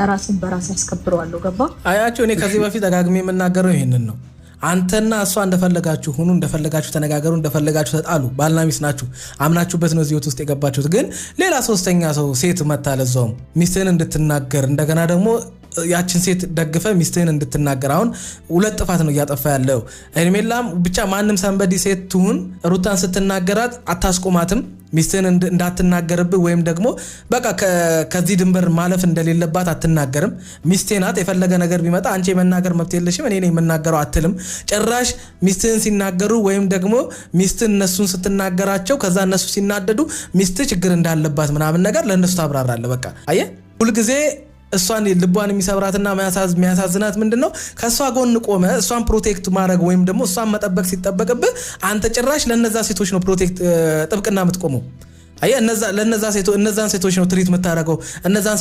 ራስን በራስ ያስከብረዋለሁ ገባ አያችሁ እኔ ከዚህ በፊት ደጋግሜ የምናገረው ይሄንን ነው አንተና እሷ እንደፈለጋችሁ ሁኑ እንደፈለጋችሁ ተነጋገሩ እንደፈለጋችሁ ተጣሉ ባልና ሚስት ናችሁ አምናችሁበት ነው እዚህ ውስጥ የገባችሁት ግን ሌላ ሶስተኛ ሰው ሴት መታለዛው ሚስትህን እንድትናገር እንደገና ደግሞ ያችን ሴት ደግፈ ሚስትህን እንድትናገር አሁን ሁለት ጥፋት ነው ያጠፋ ያለው ሄርሜላም ብቻ ማንንም ሰንበዲ ሴት ትሁን ሩታን ስትናገራት አታስቆማትም ሚስትህን እንዳትናገርብህ ወይም ደግሞ በቃ ከዚህ ድንበር ማለፍ እንደሌለባት አትናገርም ሚስቴ ናት የፈለገ ነገር ቢመጣ አንቺ የመናገር መብት የለሽም እኔ ነኝ የምናገረው አትልም ጭራሽ ሚስትህን ሲናገሩ ወይም ደግሞ ሚስትን እነሱን ስትናገራቸው ከዛ እነሱ ሲናደዱ ሚስት ችግር እንዳለባት ምናምን ነገር ለነሱ ታብራራለህ በቃ አየህ ሁሉ ጊዜ እሷን ልቧን የሚሰብራትና የሚያሳዝናት ምንድነው ከሷ ጎን ቆመ እሷን ፕሮቴክት ማድረግ ወይም ደግሞ እሷን መጠበቅ ሲጠበቅብህ አንተ ጭራሽ ለነዛ ሴቶች ነው ፕሮቴክት ጥብቅና የምትቆመው አየ እነዛን ሴቶች ነው ትሪት የምታረገው እነዛን